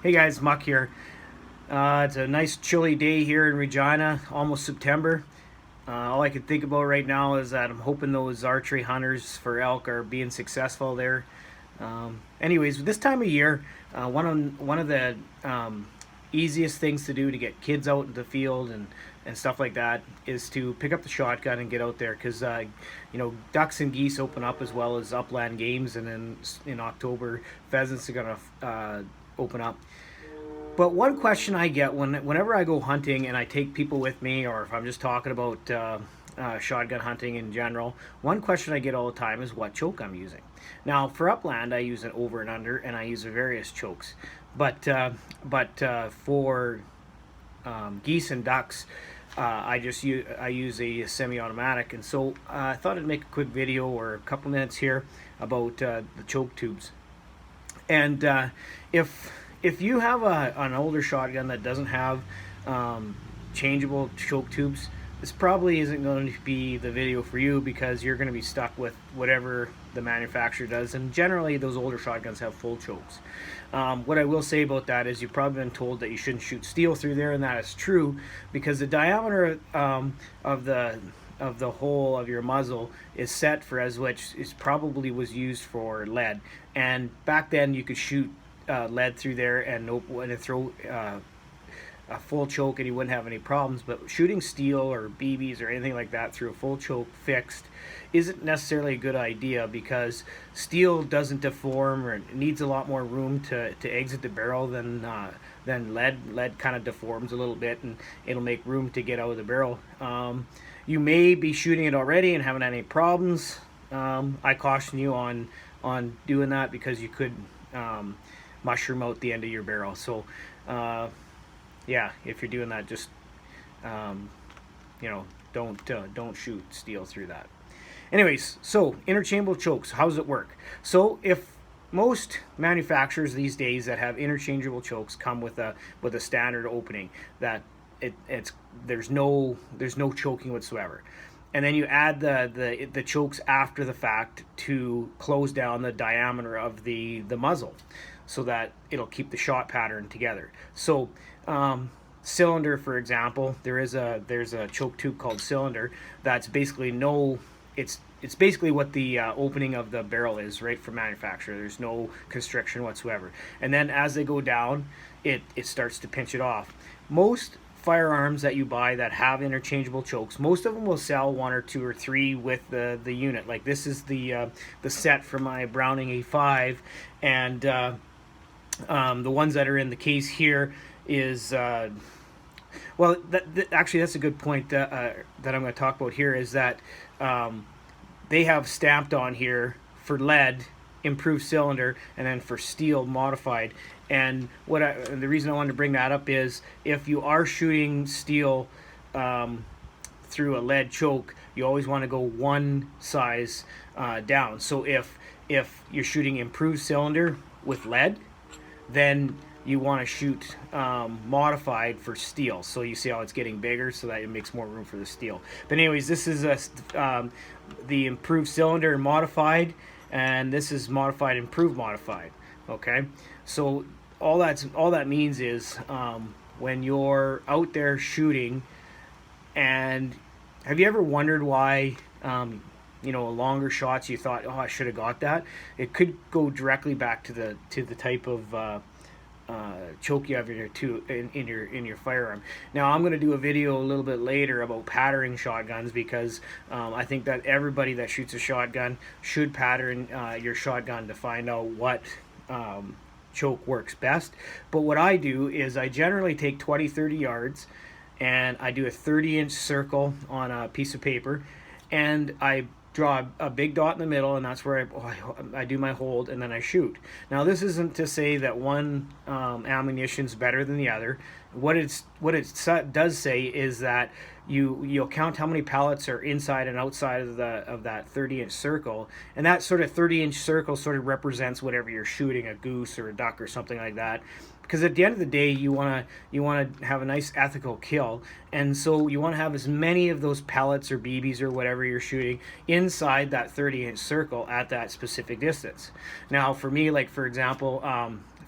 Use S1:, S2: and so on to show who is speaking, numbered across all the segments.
S1: Hey guys, Muck here. It's a nice chilly day here in Regina, almost September. All I can think about right now is that I'm hoping those archery hunters for elk are being successful there. Anyways, this time of year, one of the easiest things to do to get kids out in the field and stuff like that is to pick up the shotgun and get out there because ducks and geese open up as well as upland games, and then in October pheasants are gonna open up. But one question I get whenever I go hunting and I take people with me, or if I'm just talking about shotgun hunting in general, one question I get all the time is what choke I'm using. Now, for upland, I use an over and under, and I use various chokes. But for geese and ducks, I use a semi-automatic, and so I thought I'd make a quick video or a couple minutes here about the choke tubes. And if you have an older shotgun that doesn't have changeable choke tubes, this probably isn't going to be the video for you because you're going to be stuck with whatever the manufacturer does. And generally, those older shotguns have full chokes. What I will say about that is you've probably been told that you shouldn't shoot steel through there, and that is true because the diameter of the hole of your muzzle is set for as which is probably was used for lead. And back then, you could shoot lead through there and throw a full choke and you wouldn't have any problems. But shooting steel or BBs or anything like that through a full choke fixed isn't necessarily a good idea because steel doesn't deform or needs a lot more room to exit the barrel than lead. Lead kind of deforms a little bit and it'll make room to get out of the barrel. You may be shooting it already and haven't had any problems. I caution you on doing that because you could mushroom out the end of your barrel. So yeah, if you're doing that, just don't shoot steel through that. Anyways, so interchangeable chokes, how does it work? So if most manufacturers these days that have interchangeable chokes come with a standard opening that it's there's no choking whatsoever, and then you add the chokes after the fact to close down the diameter of the muzzle so that it'll keep the shot pattern together. So cylinder, for example, there's a choke tube called cylinder that's basically it's basically what the opening of the barrel is, right, for manufacturer. There's no constriction whatsoever. And then as they go down, it starts to pinch it off. Most firearms that you buy that have interchangeable chokes, most of them will sell one or two or three with the unit. Like this is the set for my Browning A5, and the ones that are in the case here is actually that's a good point that I'm going to talk about here is that they have stamped on here for lead improved cylinder and then for steel modified. And the reason I wanted to bring that up is if you are shooting steel through a lead choke, you always want to go one size down. So if you're shooting improved cylinder with lead, then you want to shoot modified for steel. So you see how it's getting bigger so that it makes more room for the steel. But anyways, this is the improved cylinder and modified, and this is modified, improved, modified. Okay, so all that means is when you're out there shooting, and have you ever wondered why longer shots you thought, oh, I should have got that? It could go directly back to the type of choke you have in your firearm. Now I'm going to do a video a little bit later about patterning shotguns because I think that everybody that shoots a shotgun should pattern your shotgun to find out what choke works best. But what I do is I generally take 20-30 yards and I do a 30-inch circle on a piece of paper, and I draw a big dot in the middle, and that's where I do my hold, and then I shoot. Now this isn't to say that one ammunition's better than the other. What it does say is that you'll count how many pellets are inside and outside of that 30-inch circle, and that sort of 30-inch circle sort of represents whatever you're shooting, a goose or a duck or something like that. Because at the end of the day, you want to have a nice ethical kill, and so you want to have as many of those pellets or BBs or whatever you're shooting inside that 30-inch circle at that specific distance. Now, for me, like for example,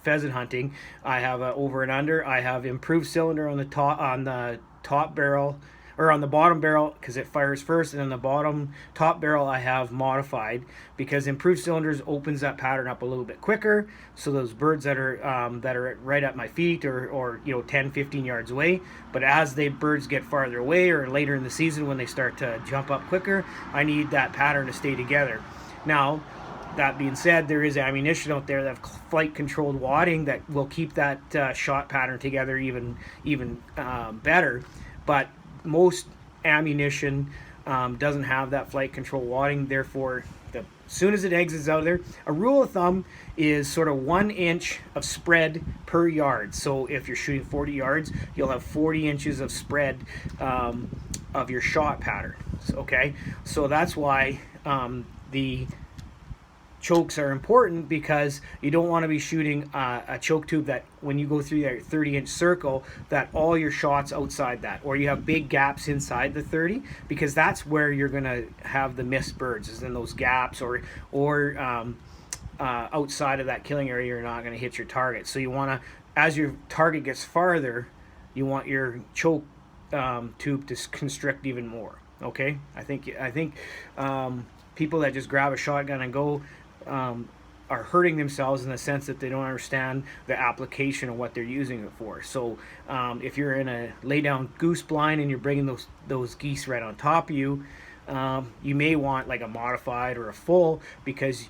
S1: pheasant hunting. I have a over and under. I have improved cylinder on the top barrel, or on the bottom barrel, because it fires first, and then the bottom top barrel I have modified, because improved cylinders opens that pattern up a little bit quicker, so those birds that are right at my feet, or 10-15 yards away, but as the birds get farther away or later in the season when they start to jump up quicker, I need that pattern to stay together. Now, that being said, there is ammunition out there that have flight controlled wadding that will keep that shot pattern together even better, but most ammunition doesn't have that flight control wadding. Therefore, as soon as it exits out of there, a rule of thumb is sort of 1 inch of spread per yard. So if you're shooting 40 yards, you'll have 40 inches of spread of your shot pattern. Okay, so that's why the chokes are important, because you don't want to be shooting a choke tube that when you go through that 30-inch circle, that all your shots outside that, or you have big gaps inside the 30, because that's where you're going to have the missed birds, is in those gaps, or outside of that killing area. You're not going to hit your target. So you want to, as your target gets farther, you want your choke tube to constrict even more. Okay, I think people that just grab a shotgun and go are hurting themselves, in the sense that they don't understand the application of what they're using it for. So if you're in a lay down goose blind and you're bringing those geese right on top of you, you may want like a modified or a full, because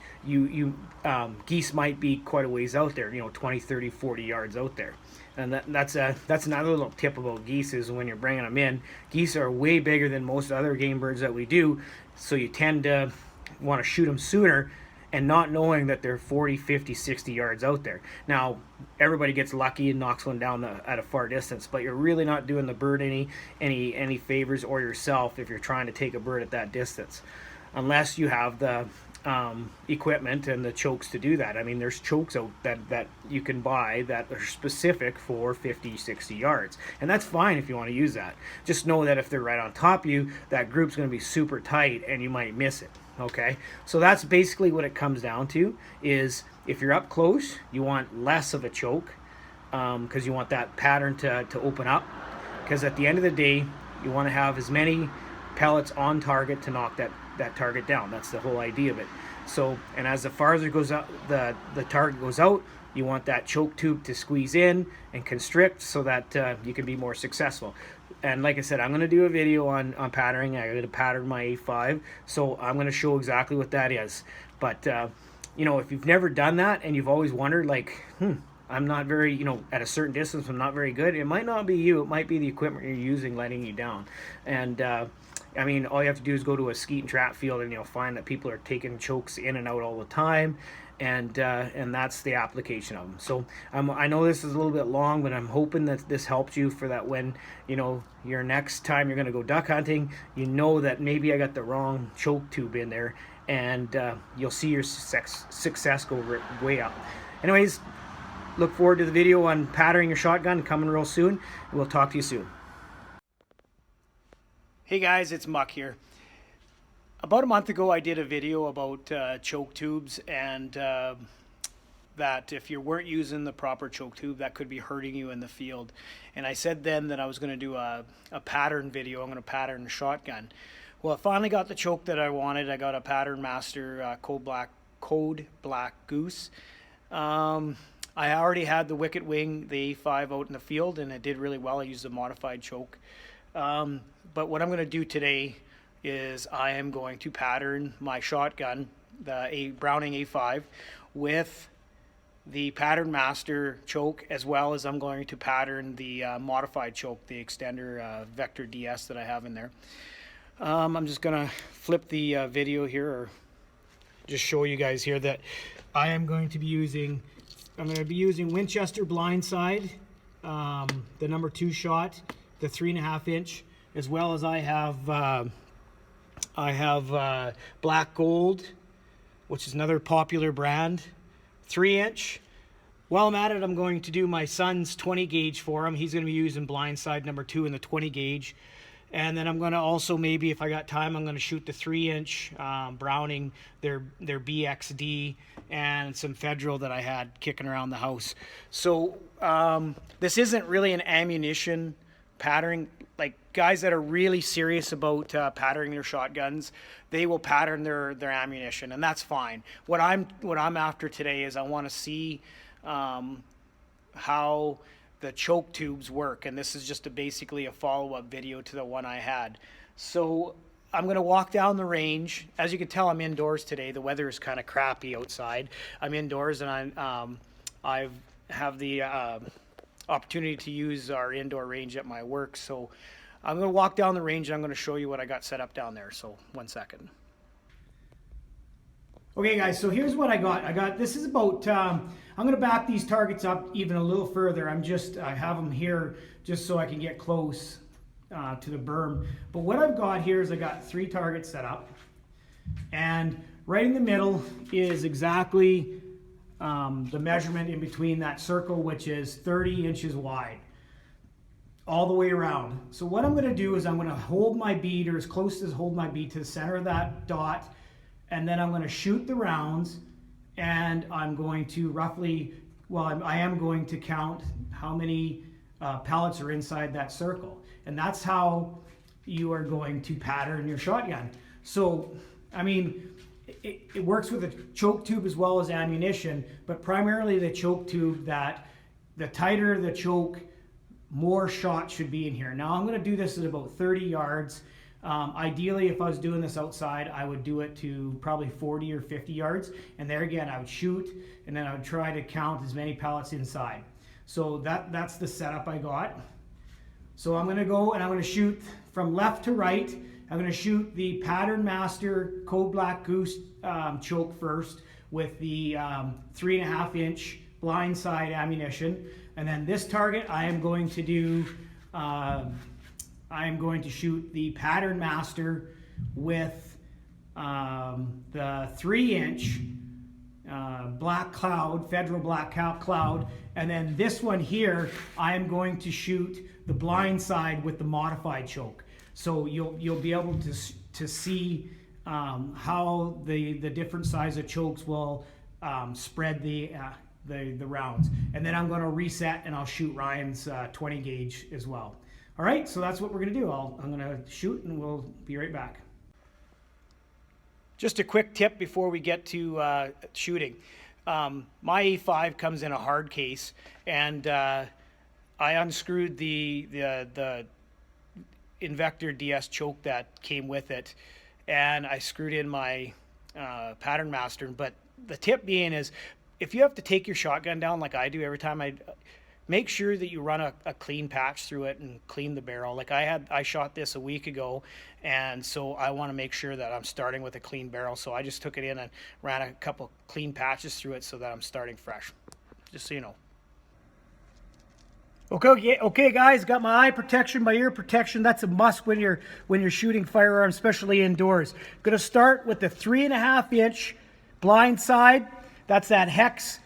S1: geese might be quite a ways out there, 20, 30, 40 yards out there. And that's another little tip about geese, is when you're bringing them in, geese are way bigger than most other game birds that we do, so you tend to want to shoot them sooner, and not knowing that they're 40, 50, 60 yards out there. Now, everybody gets lucky and knocks one down at a far distance, but you're really not doing the bird any favors, or yourself, if you're trying to take a bird at that distance, unless you have the equipment and the chokes to do that. I mean, there's chokes out that you can buy that are specific for 50, 60 yards, and that's fine if you want to use that. Just know that if they're right on top of you, that group's going to be super tight and you might miss it. Okay, so that's basically what it comes down to, is if you're up close, you want less of a choke, because you want that pattern to open up, because at the end of the day, you want to have as many pellets on target to knock that target down. That's the whole idea of it. So, and as the farther goes out, the target goes out, you want that choke tube to squeeze in and constrict, so that you can be more successful. And like I said, I'm going to do a video on patterning. I'm going to pattern my A5, so I'm going to show exactly what that is. But if you've never done that and you've always wondered, like, I'm not very, at a certain distance, I'm not very good, it might not be you. It might be the equipment you're using letting you down. And I mean, all you have to do is go to a skeet and trap field, and you'll find that people are taking chokes in and out all the time. And that's the application of them. So I know this is a little bit long, but I'm hoping that this helps you, for that when your next time you're going to go duck hunting, that maybe I got the wrong choke tube in there, and you'll see your success go way up. Anyways, look forward to the video on patterning your shotgun coming real soon. We'll talk to you soon. Hey guys, it's Muck here. About a month ago, I did a video about choke tubes, and that if you weren't using the proper choke tube, that could be hurting you in the field. And I said then that I was going to do a pattern video. I'm going to pattern a shotgun. Well, I finally got the choke that I wanted. I got a Pattern Master Code Black Goose. I already had the Wicket Wing, the A5, out in the field, and it did really well. I used a modified choke. But what I'm going to do today is I am going to pattern my shotgun, the Browning A5, with the Pattern Master choke, as well as I'm going to pattern the modified choke, the Extender Vector DS that I have in there. I'm just going to flip the video here, or just show you guys here that I am going to be using, Winchester blindside, the number 2 shot, the 3.5 inch, as well as I have Black Gold, which is another popular brand, 3 inch. While I'm at it, I'm going to do my son's 20 gauge for him. He's going to be using blindside number 2 in the 20 gauge. And then I'm going to also, maybe if I got time, I'm going to shoot the 3-inch Browning, their BXD, and some Federal that I had kicking around the house. So this isn't really an ammunition patterning. Like, guys that are really serious about patterning their shotguns, they will pattern their ammunition, and that's fine. What I'm after today is I want to see how the choke tubes work, and this is just basically a follow-up video to the one I had. So I'm going to walk down the range. As you can tell, I'm indoors today. The weather is kind of crappy outside. I'm indoors, and I have the opportunity to use our indoor range at my work. So I'm going to walk down the range, and I'm going to show you what I got set up down there. So 1 second. Okay guys, so here's what I got. This is about, I'm going to back these targets up even a little further. I have them here just so I can get close to the berm. But what I've got here is I got 3 targets set up. And right in the middle is exactly the measurement in between that circle, which is 30 inches wide, all the way around. So what I'm going to do is I'm going to hold my bead, or as close as hold my bead to the center of that dot, and then I'm going to shoot the rounds, and I'm going to roughly, well, I am going to count how many pellets are inside that circle. And that's how you are going to pattern your shotgun. So, I mean, it works with a choke tube as well as ammunition, but primarily the choke tube, that the tighter the choke, more shot should be in here. Now I'm going to do this at about 30 yards. Ideally, if I was doing this outside, I would do it to probably 40 or 50 yards. And there again, I would shoot, and then I would try to count as many pellets inside. So that's the setup I got. So I'm going to go and I'm going to shoot from left to right. I'm going to shoot the Pattern Master Code Black Goose choke first with the 3.5-inch blindside ammunition. And then this target, I am going to do I'm going to shoot the Pattern Master with the 3-inch Black Cloud, Federal Black Cloud, and then this one here, I am going to shoot the blind side with the modified choke. So you'll be able to see how the different size of chokes will spread the rounds. And then I'm going to reset, and I'll shoot Ryan's 20 gauge as well. All right, so that's what we're going to do. I'm going to shoot, and we'll be right back. Just a quick tip before we get to shooting. My A5 comes in a hard case, and I unscrewed the Invector DS choke that came with it, and I screwed in my Pattern Master. But the tip being is, if you have to take your shotgun down like I do every time, make sure that you run a clean patch through it and clean the barrel. Like I shot this a week ago, and so I want to make sure that I'm starting with a clean barrel. So I just took it in and ran a couple clean patches through it so that I'm starting fresh, just so you know. Okay guys, got my eye protection, my ear protection. That's a must when you're shooting firearms, especially indoors. Gonna start with the 3.5-inch blind side. That's that hex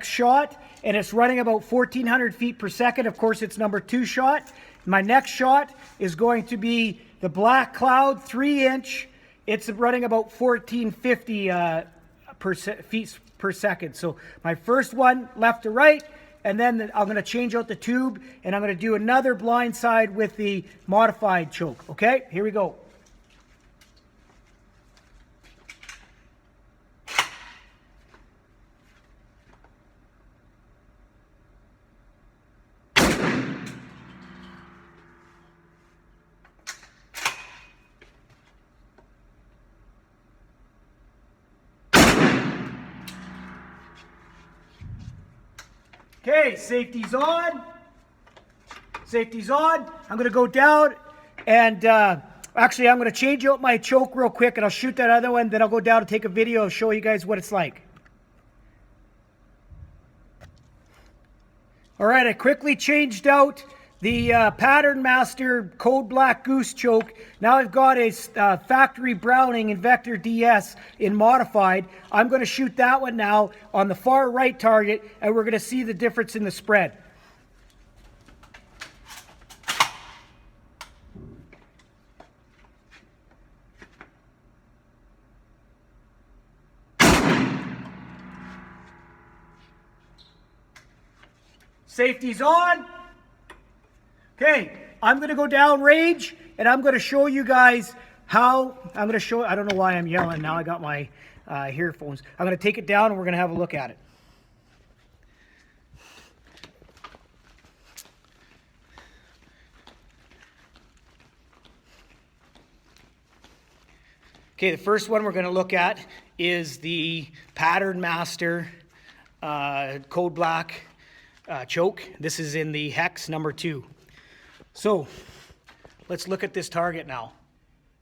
S1: shot, and it's running about 1,400 feet per second. Of course, it's number 2 shot. My next shot is going to be the Black Cloud 3-inch. It's running about 1,450 feet per second. So my first one, left to right, and then I'm going to change out the tube, and I'm going to do another blind side with the modified choke. Okay, here we go. Okay, safety's on. Safety's on. I'm going to go down, and actually I'm going to change out my choke real quick, and I'll shoot that other one. Then I'll go down and take a video and show you guys what it's like. All right, I quickly changed out the Pattern Master Code Black Goose choke. Now I've got a factory Browning Invector DS in modified. I'm going to shoot that one now on the far right target, and we're going to see the difference in the spread. Safety's on. Okay, I'm going to go down range, and I'm going to show you guys how, I don't know why I'm yelling. Now I got my earphones. I'm going to take it down, and we're going to have a look at it. Okay, the first one we're going to look at is the Pattern Master Code Black choke. This is in the hex number 2. So let's look at this target now.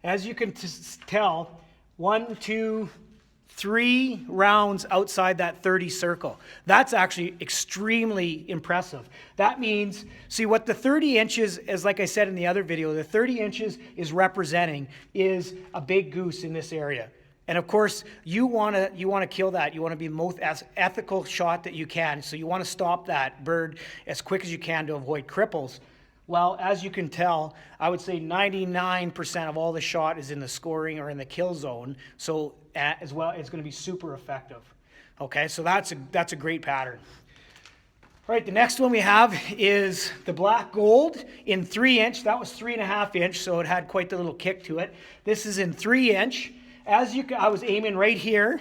S1: As you can tell, 1, 2, 3 rounds outside that 30 circle. That's actually extremely impressive. That means, see what the 30 inches is, like I said in the other video, the 30 inches is representing is a big goose in this area. And of course, you want to kill that. You want to be the most ethical shot that you can. So you want to stop that bird as quick as you can to avoid cripples. Well, as you can tell, I would say 99% of all the shot is in the scoring or in the kill zone. So as well, it's going to be super effective. Okay, so that's a great pattern. All right, the next one we have is the black gold in 3-inch. That was 3.5 inch, so it had quite the little kick to it. This is in 3-inch. I was aiming right here.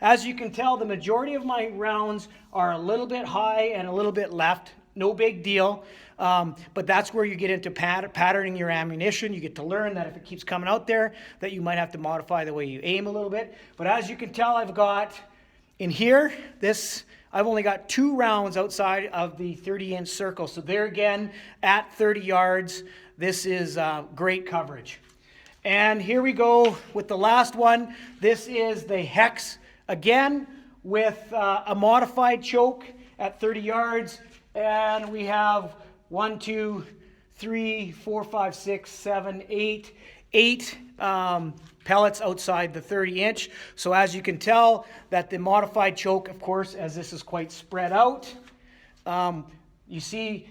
S1: As you can tell, the majority of my rounds are a little bit high and a little bit left. No big deal. But that's where you get into patterning your ammunition. You get to learn that if it keeps coming out there, that you might have to modify the way you aim a little bit. But as you can tell, I've got in here, I've only got 2 rounds outside of the 30-inch circle. So there again, at 30 yards, this is great coverage. And here we go with the last one. This is the hex again with a modified choke at 30 yards. And we have 1, 2, 3, 4, 5, 6, 7, 8 pellets outside the 30-inch. So as you can tell, that the modified choke, of course, as this is quite spread out, you see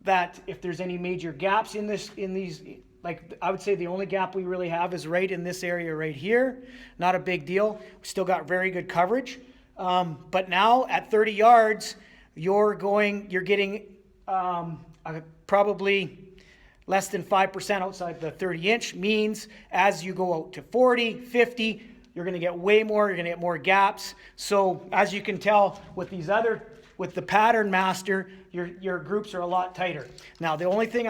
S1: that if there's any major gaps in these, like I would say the only gap we really have is right in this area right here. Not a big deal. We still got very good coverage. But now at 30 yards, you're getting probably less than 5% outside the 30-inch. Means as you go out to 40, 50, you're going to get way more. You're going to get more gaps. So as you can tell with the Pattern Master, your groups are a lot tighter. Now the only thing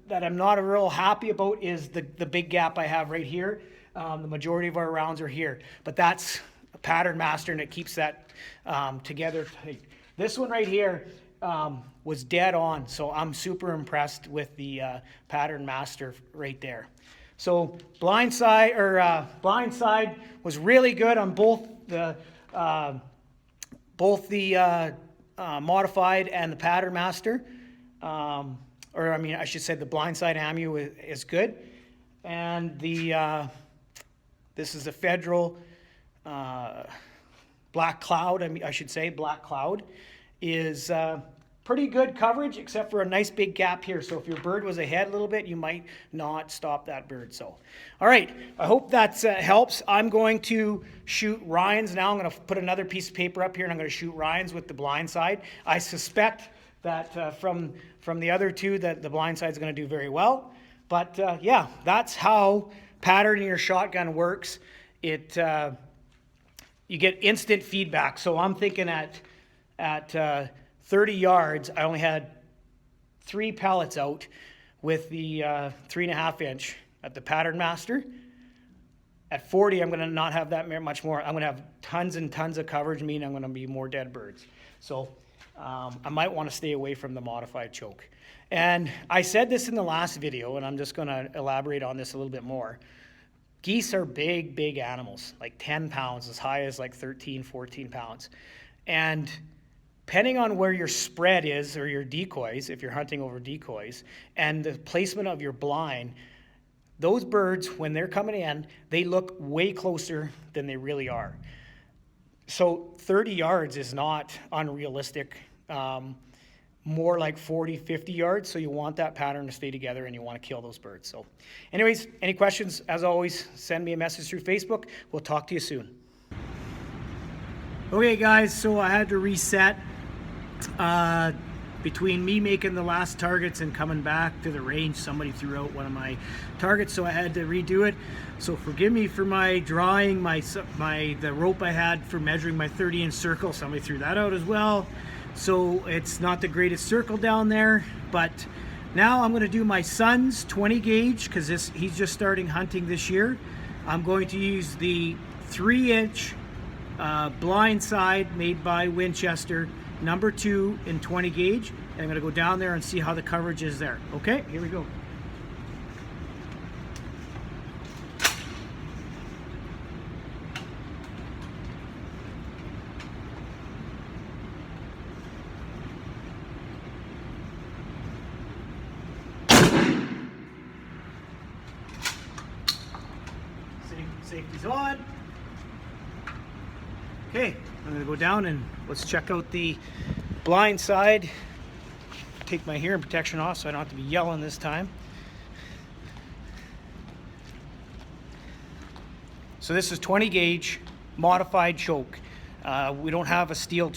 S1: that I'm not real happy about is the big gap I have right here. The majority of our rounds are here, but that's a Pattern Master and it keeps that together tight. This one right here was dead on, so I'm super impressed with the Pattern Master right there. So blindside was really good on both the modified and the Pattern Master. I should say the blindside ammo is good. And this is the Federal Black Cloud, Black Cloud is pretty good coverage except for a nice big gap here. So if your bird was ahead a little bit, you might not stop that bird. So, all right, I hope that helps. I'm going to shoot Ryans now. I'm going to put another piece of paper up here and I'm going to shoot Ryans with the blindside. I suspect that from the other two that the blindside is going to do very well. But yeah, that's how patterning your shotgun works. You get instant feedback. So I'm thinking at 30 yards, I only had 3 pellets out with the 3.5 inch at the Pattern Master. At 40, I'm going to not have that much more. I'm going to have tons and tons of coverage, meaning I'm going to be more dead birds. So I might want to stay away from the modified choke. And I said this in the last video, and I'm just going to elaborate on this a little bit more. Geese are big, big animals, like 10 pounds, as high as like 13, 14 pounds. And depending on where your spread is or your decoys, if you're hunting over decoys, and the placement of your blind, those birds, when they're coming in, they look way closer than they really are. So 30 yards is not unrealistic, more like 40, 50 yards. So you want that pattern to stay together and you want to kill those birds. So anyways, any questions, as always, send me a message through Facebook. We'll talk to you soon. Okay guys, so I had to reset. between me making the last targets and coming back to the range, somebody threw out one of my targets, so I had to redo it. So forgive me for my drawing, the rope I had for measuring my 30-inch circle. Somebody threw that out as well. So it's not the greatest circle down there, but now I'm going to do my son's 20 gauge because he's just starting hunting this year. I'm going to use the 3-inch blind side made by Winchester, number 2 in 20 gauge. And I'm going to go down there and see how the coverage is there. Okay, here we go. Safety's on. Okay, I'm going to go down and let's check out the blind side. Take my hearing protection off so I don't have to be yelling this time. So this is 20 gauge modified choke. We don't have a steel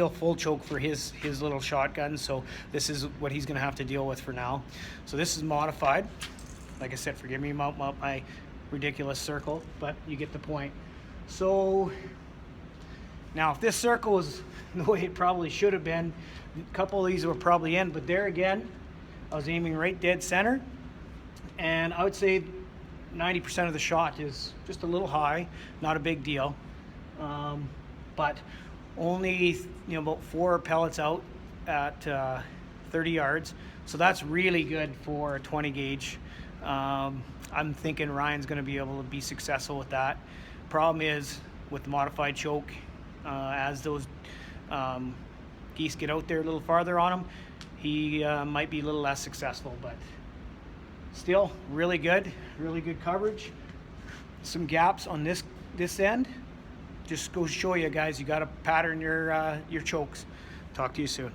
S1: full choke for his little shotgun, so this is what he's going to have to deal with for now. So this is modified. Like I said, forgive me about my ridiculous circle, but you get the point. So now if this circle is the way it probably should have been, a couple of these were probably in, but there again, I was aiming right dead center, and I would say 90% of the shot is just a little high, not a big deal, but only about 4 pellets out at 30 yards, so that's really good for a 20 gauge. I'm thinking Ryan's going to be able to be successful with that. Problem is with the modified choke, as those geese get out there a little farther on him, he might be a little less successful, but still really good coverage. Some gaps on this end. Just goes to show you guys, you got to pattern your chokes. Talk to you soon.